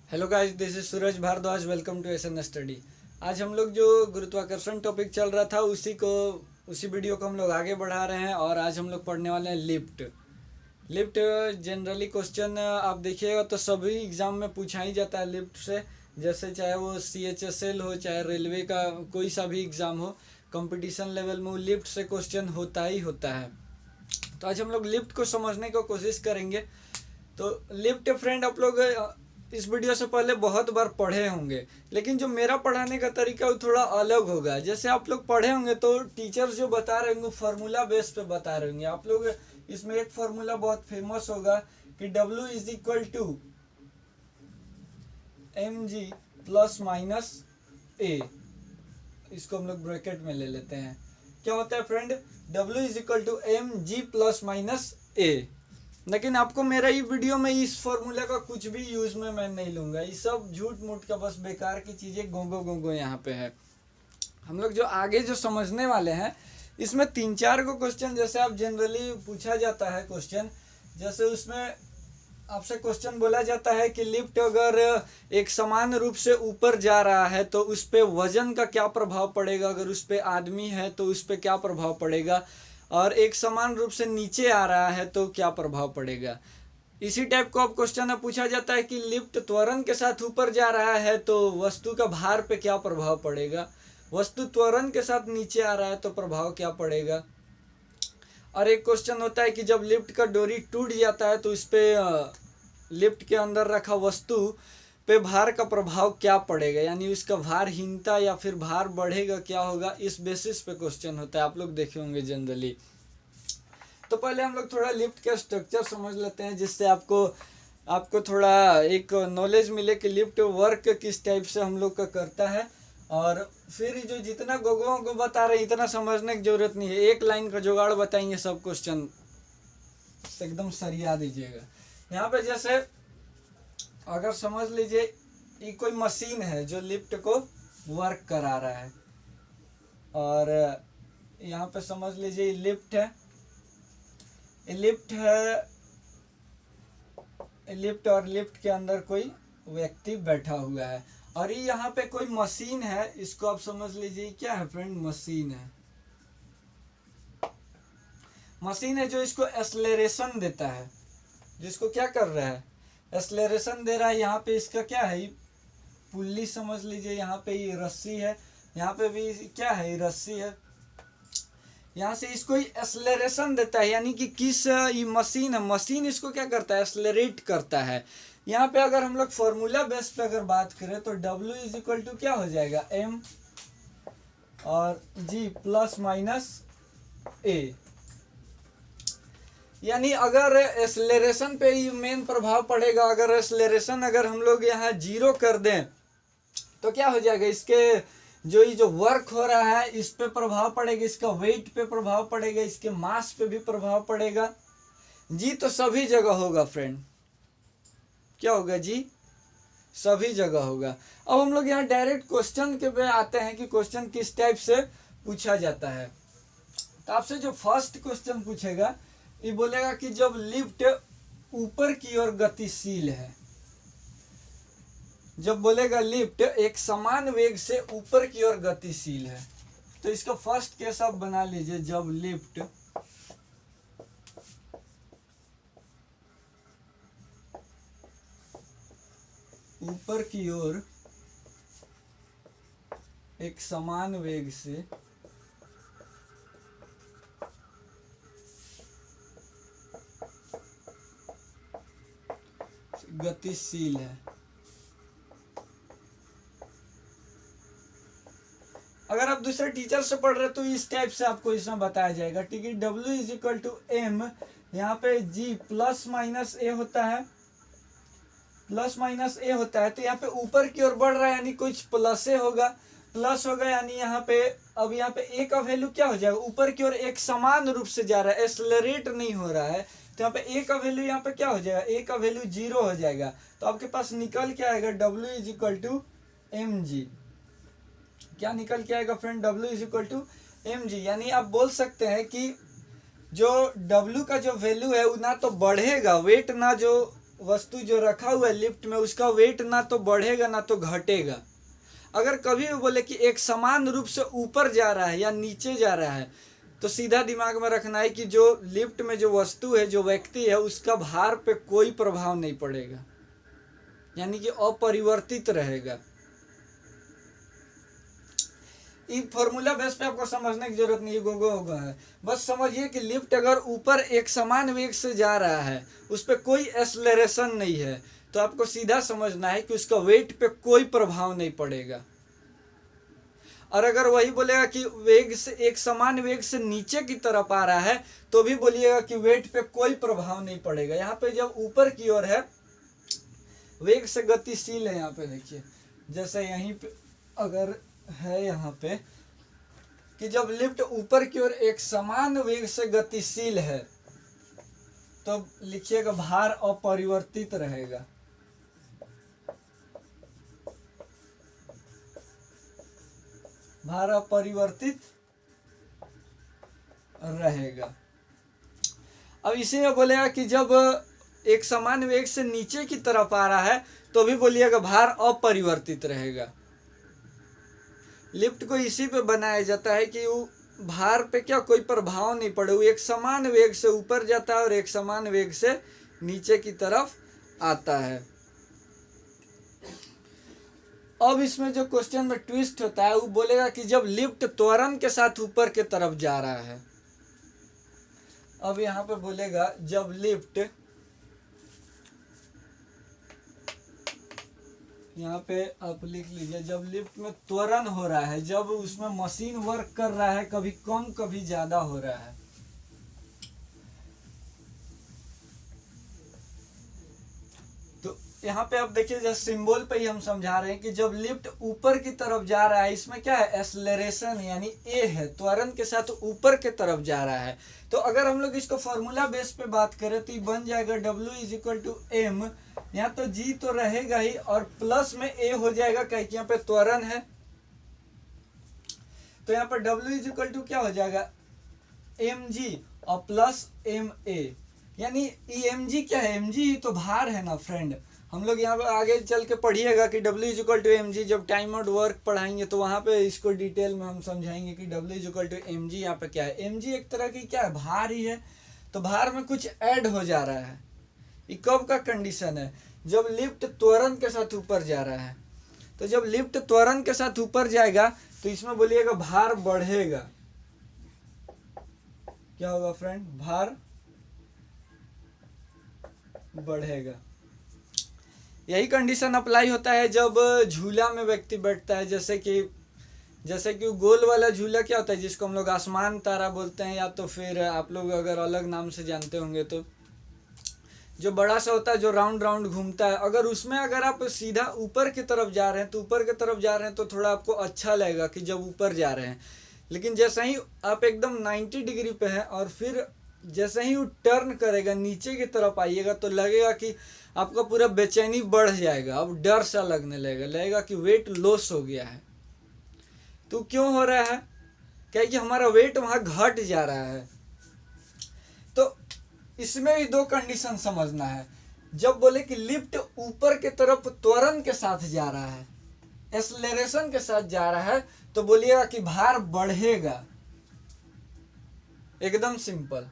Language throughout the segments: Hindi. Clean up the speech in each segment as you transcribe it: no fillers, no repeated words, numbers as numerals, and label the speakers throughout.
Speaker 1: Hello guys, this is Suraj Bhardwaj. Welcome to SN study. आज हम लोग जो गुरुत्वाकर्षण टॉपिक चल रहा था उसी वीडियो को हम लोग आगे बढ़ा रहे हैं और आज हम लोग पढ़ने वाले हैं लिफ्ट। लिफ्ट जनरली क्वेश्चन आप देखिएगा तो सभी एग्जाम में पूछा ही जाता है लिफ्ट से। जैसे चाहे वो CHSL हो, चाहे रेलवे का कोई सा भी एग्ज़ाम हो, कंपटीशन लेवल में वो लिफ्ट से क्वेश्चन होता ही होता है। तो आज हम लोग लिफ्ट को समझने की कोशिश करेंगे। तो लिफ्ट फ्रेंड आप लोग इस वीडियो से पहले बहुत बार पढ़े होंगे, लेकिन जो मेरा पढ़ाने का तरीका वो थोड़ा अलग होगा। जैसे आप लोग पढ़े होंगे तो टीचर्स जो बता रहे होंगे फार्मूला बेस पे बता रहे होंगे आप लोग। इसमें एक फार्मूला बहुत फेमस होगा कि W is equal to mg plus minus a। इसको हम लोग ब्रैकेट में ले लेते हैं। क्या होता है friend? W is equal to mg plus minus a। लेकिन आपको मेरा ये वीडियो में इस फॉर्मूला का कुछ भी यूज में मैं नहीं लूंगा। ये सब झूठ मूठ का बस बेकार की चीजें गोंगो गोंगो यहाँ पे है। हम लोग जो आगे जो समझने वाले हैं इसमें 3-4 को क्वेश्चन जैसे आप जनरली पूछा जाता है क्वेश्चन, जैसे उसमें आपसे क्वेश्चन बोला जाता है कि लिफ्ट अगर एक समान रूप से ऊपर जा रहा है तो उस पर वजन का क्या प्रभाव पड़ेगा, अगर उस पर आदमी है तो उस पर क्या प्रभाव पड़ेगा, और एक समान रूप से नीचे आ रहा है तो क्या प्रभाव पड़ेगा। इसी टाइप को अब क्वेश्चन में पूछा जाता है कि लिफ्ट त्वरण के साथ ऊपर जा रहा है तो वस्तु का भार पे क्या प्रभाव पड़ेगा, वस्तु त्वरण के साथ नीचे आ रहा है तो प्रभाव क्या पड़ेगा। और एक क्वेश्चन होता है कि जब लिफ्ट का डोरी टूट जाता है तो इस पे लिफ्ट के अंदर रखा वस्तु पे भार का प्रभाव क्या पड़ेगा, यानी उसका भारहीनता या फिर भार बढ़ेगा, क्या होगा। इस बेसिस पे क्वेश्चन होता है, आप लोग देखे होंगे जनरली। तो पहले हम लोग थोड़ा लिफ्ट का स्ट्रक्चर समझ लेते हैं, जिससे आपको थोड़ा एक नॉलेज मिले कि लिफ्ट वर्क किस टाइप से हम लोग का करता है। और फिर जो जितना गोगों को बता रहे इतना समझने की जरूरत नहीं है, एक लाइन का जुगाड़ बताएंगे, सब क्वेश्चन एकदम सरिया दीजिएगा। यहाँ पे जैसे अगर समझ लीजिए ये कोई मशीन है जो लिफ्ट को वर्क करा रहा है, और यहाँ पे समझ लीजिए लिफ्ट है, लिफ्ट और लिफ्ट के अंदर कोई व्यक्ति बैठा हुआ है, और ये यहाँ पे कोई मशीन है। इसको आप समझ लीजिए क्या है फ्रेंड? मशीन है। मशीन है जो इसको एक्सेलरेशन देता है, जिसको क्या कर रहा है? एक्सेलरेशन दे रहा है। यहाँ पे इसका क्या है? पुल्ली समझ लीजिए। यहाँ पे ये रस्सी है, यहाँ पे भी क्या है? ये रस्सी है। यहाँ से इसको एक्सेलरेशन देता है, यानी कि किस ये मशीन है, मशीन इसको क्या करता है? एक्सेलरेट करता है। यहाँ पे अगर हम लोग फॉर्मूला बेस पे अगर बात करें तो W इज इक्वल टू क्या हो जाएगा? M और G प्लस माइनस A। यानी अगर एक्सेलरेशन पे ही मेन प्रभाव पड़ेगा, अगर एक्सेलरेशन अगर हम लोग यहाँ 0 कर दें तो क्या हो जाएगा? इसके जो ये जो वर्क हो रहा है इस पे प्रभाव पड़ेगा, इसका वेट पे प्रभाव पड़ेगा, इसके मास पे भी प्रभाव पड़ेगा। जी तो सभी जगह होगा फ्रेंड। क्या होगा? जी सभी जगह होगा। अब हम लोग यहाँ डायरेक्ट क्वेश्चन के पे आते हैं कि क्वेश्चन किस टाइप से पूछा जाता है। तो आपसे जो फर्स्ट क्वेश्चन पूछेगा ये बोलेगा कि जब लिफ्ट ऊपर की ओर गतिशील है, जब बोलेगा लिफ्ट एक समान वेग से ऊपर की ओर गतिशील है, तो इसका फर्स्ट केस आप बना लीजिए। जब लिफ्ट ऊपर की ओर एक समान वेग से गतिशील है। अगर आप दूसरे टीचर से पढ़ रहे तो इस टाइप से आपको इसमें बताया जाएगा, ठीक है। W is equal to M, यहाँ पे G प्लस माइनस A होता है, प्लस माइनस A होता है। तो यहाँ पे ऊपर की ओर बढ़ रहा है यानी कुछ प्लस A होगा, प्लस होगा, यानी यहाँ पे अब यहाँ पे A का वैल्यू क्या हो जाएगा? ऊपर की ओर एक समान रूप से जा रहा है, एक्सेलरेट नहीं हो रहा है, तो यहाँ पे A का वैल्यू यहाँ पे क्या हो जाएगा? A का वैल्यू 0 हो जाएगा। तो आपके पास निकल क्या आएगा? W is equal to mg। क्या निकल के आएगा friend? W is equal to mg। यानी आप बोल सकते हैं कि जो W का जो वैल्यू है ना तो बढ़ेगा, वेट ना जो वस्तु जो रखा हुआ है लिफ्ट में उसका वेट ना तो बढ़ेगा ना तो घटेगा। अगर कभी भी बोले कि एक समान रूप से ऊपर जा रहा है या नीचे जा रहा है तो सीधा दिमाग में रखना है कि जो लिफ्ट में जो वस्तु है, जो व्यक्ति है, उसका भार पे कोई प्रभाव नहीं पड़ेगा, यानी कि अपरिवर्तित रहेगा। ये फॉर्मूला बेस पे आपको समझने की जरूरत नहीं है, गोगो होगा है। बस समझिए कि लिफ्ट अगर ऊपर एक समान वेग से जा रहा है, उस पर कोई एक्सेलरेशन नहीं है, तो आपको सीधा समझना है कि उसका वेट पे कोई प्रभाव नहीं पड़ेगा। और अगर वही बोलेगा कि वेग से एक समान वेग से नीचे की तरफ आ रहा है तो भी बोलिएगा कि वेट पे कोई प्रभाव नहीं पड़ेगा। यहाँ पे जब ऊपर की ओर है, वेग से गतिशील है, यहाँ पे देखिए जैसे यहीं पे अगर है यहाँ पे कि जब लिफ्ट ऊपर की ओर एक समान वेग से गतिशील है तो लिखिएगा भार अपरिवर्तित रहेगा। भार अपरिवर्तित रहेगा। अब इसी में बोलेगा कि जब एक समान वेग से नीचे की तरफ आ रहा है तो भी बोलिएगा भार अपरिवर्तित रहेगा। लिफ्ट को इसी पे बनाया जाता है कि वो भार पे क्या कोई प्रभाव नहीं पड़े, वो एक समान वेग से ऊपर जाता है और एक समान वेग से नीचे की तरफ आता है। अब इसमें जो क्वेश्चन में ट्विस्ट होता है वो बोलेगा कि जब लिफ्ट त्वरण के साथ ऊपर के तरफ जा रहा है। अब यहाँ पे बोलेगा जब लिफ्ट, यहाँ पे आप लिख लीजिए, जब लिफ्ट में त्वरण हो रहा है, जब उसमें मशीन वर्क कर रहा है, कभी कम कभी ज्यादा हो रहा है, तो यहाँ पे आप देखिए जैसे सिंबल पे ही हम समझा रहे हैं कि जब लिफ्ट ऊपर की तरफ जा रहा है, इसमें क्या है एक्सेलरेशन यानी ए है, त्वरण के साथ ऊपर के तरफ जा रहा है। तो अगर हम लोग इसको फॉर्मूला बेस पे बात करें तो ये बन जाएगा W = M, यहाँ तो G तो रहेगा ही और प्लस में A हो जाएगा, क्या यहाँ पे त्वरण है तो यहाँ पर W = क्या हो जाएगा mg और प्लस ma, यानी mg क्या है, mg तो भार है ना फ्रेंड। हम लोग यहाँ पे आगे चल के पढ़िएगा कि W = mg, जब टाइम आउट वर्क पढ़ाएंगे तो वहाँ पे इसको डिटेल में हम समझाएंगे कि W = mg यहाँ पे क्या है। mg एक तरह की क्या है, भार ही है, तो भार में कुछ ऐड हो जा रहा है। ये कब का कंडीशन है, जब लिफ्ट त्वरण के साथ ऊपर जा रहा है। तो जब लिफ्ट त्वरण के साथ ऊपर जाएगा तो इसमें बोलिएगा भार बढ़ेगा। क्या होगा फ्रेंड, भार बढ़ेगा। यही कंडीशन अप्लाई होता है जब झूला में व्यक्ति बैठता है, जैसे कि गोल वाला झूला क्या होता है जिसको हम लोग आसमान तारा बोलते हैं, या तो फिर आप लोग अगर अलग नाम से जानते होंगे तो जो बड़ा सा होता है जो राउंड राउंड घूमता है, अगर उसमें अगर आप सीधा ऊपर की तरफ जा रहे हैं तो ऊपर की तरफ जा रहे हैं तो थोड़ा आपको अच्छा लगेगा कि जब ऊपर जा रहे हैं। लेकिन जैसे ही आप एकदम 90 डिग्री पे हैं और फिर जैसे ही वो टर्न करेगा नीचे की तरफ आइएगा तो लगेगा कि आपका पूरा बेचैनी बढ़ जाएगा, अब डर सा लगेगा कि वेट लॉस हो गया है। तो क्यों हो रहा है, क्या कि हमारा वेट वहां घट जा रहा है। तो इसमें भी दो कंडीशन समझना है। जब बोले कि लिफ्ट ऊपर के तरफ त्वरण के साथ जा रहा है, एक्सेलरेशन के साथ जा रहा है, तो बोलिएगा कि भार बढ़ेगा, एकदम सिंपल।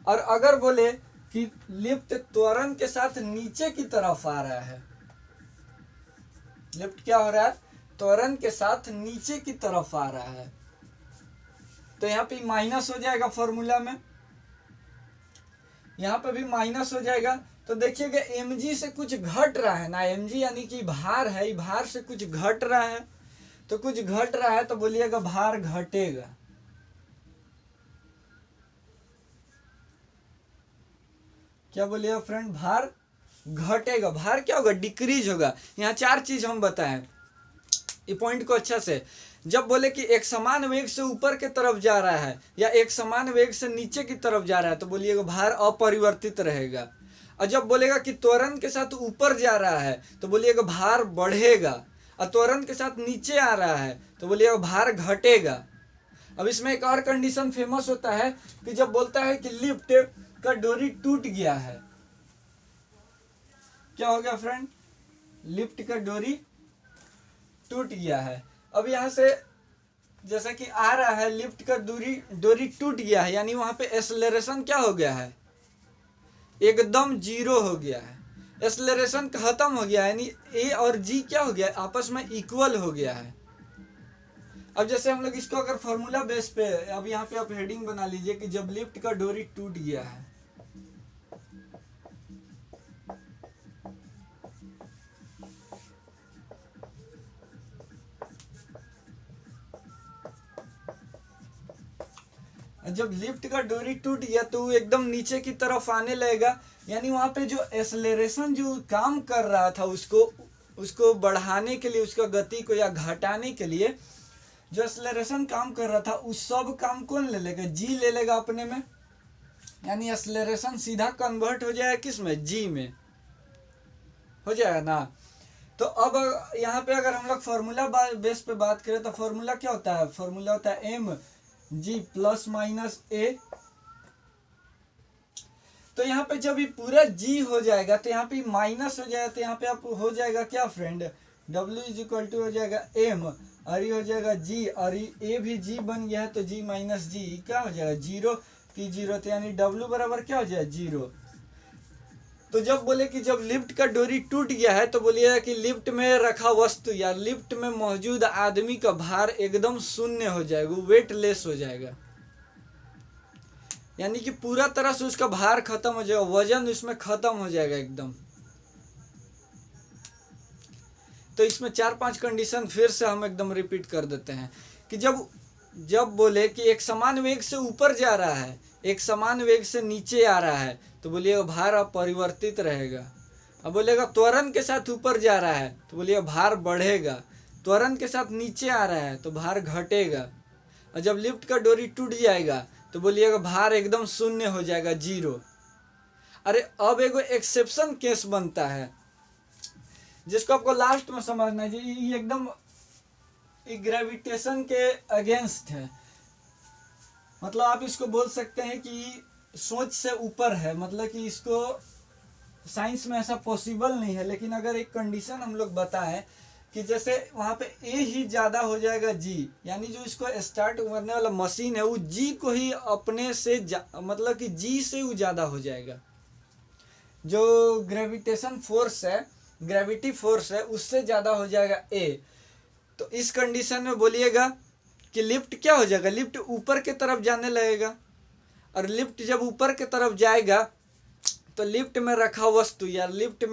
Speaker 1: और अगर बोले कि लिफ्ट त्वरण के साथ नीचे की तरफ आ रहा है, लिफ्ट क्या हो रहा है, त्वरण के साथ नीचे की तरफ आ रहा है, तो यहाँ पे माइनस हो जाएगा फॉर्मूला में, यहाँ पे भी माइनस हो जाएगा। तो देखिएगा mg से कुछ घट रहा है ना, mg यानी कि भार है, भार से कुछ घट रहा है, तो कुछ घट रहा है तो बोलिएगा भार घटेगा। क्या बोलिएगा फ्रेंड, भार घटेगा। भार क्या होगा, डिक्रीज होगा। यहाँ चार चीज हम बताएं, ये पॉइंट को अच्छा से। जब बोले कि एक समान वेग से ऊपर के तरफ जा रहा है या एक समान वेग से नीचे की तरफ जा रहा है तो बोलिएगा भार अपरिवर्तित रहेगा। और जब बोलेगा कि त्वरण के साथ ऊपर जा रहा है तो बोलिएगा भार बढ़ेगा, और त्वरण के साथ नीचे आ रहा है तो बोलिएगा भार घटेगा। अब इसमें एक और कंडीशन फेमस होता है कि जब बोलता है कि लिफ्ट का डोरी टूट गया है, क्या हो गया फ्रेंड, लिफ्ट का डोरी टूट गया है। अब यहाँ से जैसा कि आ रहा है लिफ्ट का डोरी टूट गया है, यानी वहां पे एक्सेलरेशन क्या हो गया है, एकदम जीरो हो गया है, एक्सेलरेशन खत्म हो गया है, यानी ए और जी क्या हो गया, आपस में इक्वल हो गया है। अब जैसे हम लोग इसको अगर फॉर्मूला बेस पे, अब यहाँ पे आप हेडिंग बना लीजिए कि जब लिफ्ट का डोरी टूट गया है, जब लिफ्ट का डोरी टूट गया तो वो एकदम नीचे की तरफ आने लगेगा, यानी वहां पे जो एक्सेलरेशन जो काम कर रहा था उसको बढ़ाने के लिए, उसका गति को या घटाने के लिए जो एक्सेलरेशन काम कर रहा था उस सब काम कौन ले लेगा, जी ले लेगा अपने में, यानी एक्सेलरेशन सीधा कन्वर्ट हो जाएगा किस में, जी में हो जाएगा ना। तो अब यहाँ पे अगर हम लोग फॉर्मूला बेस पे बात करें तो फॉर्मूला क्या होता है, फॉर्मूला होता है एम जी प्लस माइनस ए। तो यहाँ पे जब ये पूरा जी हो जाएगा तो यहाँ पे माइनस हो जाएगा, तो यहाँ पे आप हो जाएगा क्या friend, W is equal to हो जाएगा एम और ये हो जाएगा जी, और ए भी जी बन गया है तो जी माइनस जी क्या हो जाएगा, जीरो की जीरो, तो यानी W बराबर क्या हो जाएगा, जीरो। तो जब बोले कि जब लिफ्ट का डोरी टूट गया है तो बोलिएगा कि लिफ्ट में रखा वस्तु या लिफ्ट में मौजूद आदमी का भार एकदम शून्य हो जाएगा, वेटलेस हो जाएगा, यानी कि पूरा तरह से उसका भार खत्म हो जाएगा, वजन उसमें खत्म हो जाएगा एकदम। तो इसमें 4-5 कंडीशन फिर से हम एकदम रिपीट कर देते हैं कि जब बोले कि एक समान वेग से ऊपर जा रहा है, एक समान वेग से नीचे आ रहा है तो बोलिएगा भार अपरिवर्तित रहेगा। अब बोलेगा त्वरण के साथ ऊपर जा रहा है तो बोलिएगा भार बढ़ेगा, त्वरण के साथ नीचे आ रहा है तो भार घटेगा, और जब लिफ्ट का डोरी टूट जाएगा तो बोलिएगा भार एकदम शून्य हो जाएगा, जीरो। अरे अब एगो एक्सेप्शन केस बनता है जिसको आपको लास्ट में समझना है, ये एकदम ग्रेविटेशन के अगेंस्ट है, मतलब आप इसको बोल सकते हैं कि सोच से ऊपर है, मतलब कि इसको साइंस में ऐसा पॉसिबल नहीं है। लेकिन अगर एक कंडीशन हम लोग बताएं कि जैसे वहां पे ए ही ज्यादा हो जाएगा जी, यानी जो इसको स्टार्ट करने वाला मशीन है वो जी को ही अपने से मतलब कि जी से वो ज्यादा हो जाएगा, जो ग्रेविटेशन फोर्स है, ग्रेविटी फोर्स है उससे ज्यादा हो जाएगा ए। तो इस कंडीशन में बोलिएगा कि लिफ्ट क्या हो जाएगा, लिफ्ट ऊपर की तरफ जाने लगेगा, और लिफ्ट जब ऊपर की तरफ जाएगा तो लिफ्ट में रखा वस्तु या लिफ्ट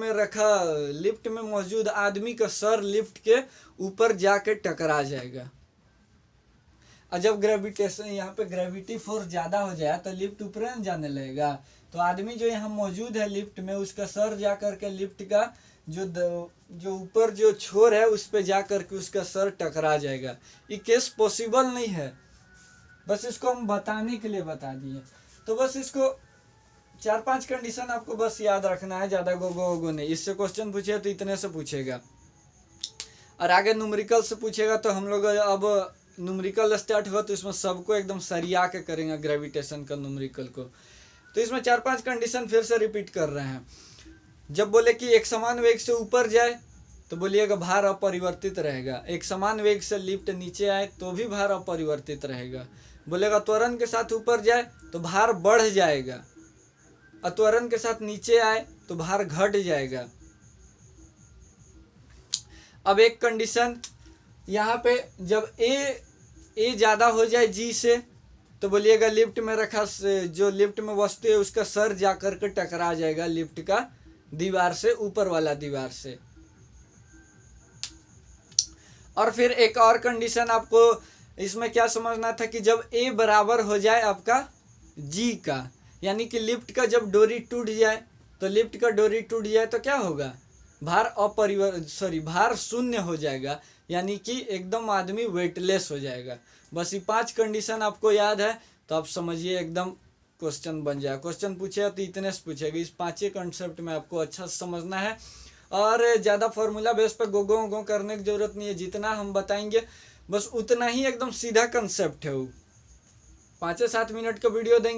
Speaker 1: में मौजूद आदमी का सर लिफ्ट के ऊपर जाके टकरा जाएगा। और जब ग्रेविटेशन यहाँ पे ग्रेविटी फोर्स ज्यादा हो जाए तो लिफ्ट ऊपर जाने लगेगा, तो आदमी जो यहाँ मौजूद है लिफ्ट में उसका सर जा करके लिफ्ट का जो ऊपर जो छोर है उस पे जा करके उसका सर टकरा जाएगा। ये केस पॉसिबल नहीं है, बस इसको हम बताने के लिए बता दिए। तो बस इसको 4-5 कंडीशन आपको बस याद रखना है, ज्यादा गोगो नहीं। इससे क्वेश्चन पूछे तो इतने से पूछेगा, और आगे न्यूमेरिकल से पूछेगा तो हम लोग अब न्यूमेरिकल स्टार्ट हुआ तो इसमें सबको एकदम सरिया के करेंगे ग्रेविटेशन का न्यूमेरिकल को। तो इसमें 4-5 कंडीशन फिर से रिपीट कर रहे हैं। जब बोले कि एक समान वेग से ऊपर जाए तो बोलिएगा भार अपरिवर्तित रहेगा, एक समान वेग से लिफ्ट नीचे आए तो भी भार अपरिवर्तित रहेगा। बोलेगा त्वरण के साथ ऊपर जाए तो भार बढ़ जाएगा, और त्वरण के साथ नीचे आए तो भार घट जाएगा। अब एक कंडीशन यहाँ पे जब ए ज्यादा हो जाए जी से तो बोलिएगा लिफ्ट में रखा जो लिफ्ट में वस्तु है उसका सर जाकर के टकरा जाएगा लिफ्ट का दीवार से, ऊपर वाला दीवार से। और फिर एक और कंडीशन आपको इसमें क्या समझना था कि जब ए बराबर हो जाए आपका जी का, यानी कि लिफ्ट का जब डोरी टूट जाए तो लिफ्ट का डोरी टूट जाए तो क्या होगा, भार शून्य हो जाएगा, यानी कि एकदम आदमी वेटलेस हो जाएगा। बस ये 5 कंडीशन आपको याद है तो आप समझिए एकदम क्वेश्चन बन जाए। क्वेश्चन पूछेगा तो इतने से पूछेगा, इस 5 कंसेप्ट में आपको अच्छा से समझना है, और ज़्यादा फार्मूला बेस पर गोगो करने की जरूरत नहीं है। जितना हम बताएंगे बस उतना ही एकदम सीधा कंसेप्ट है वो। 5 से 7 मिनट का वीडियो देंगे।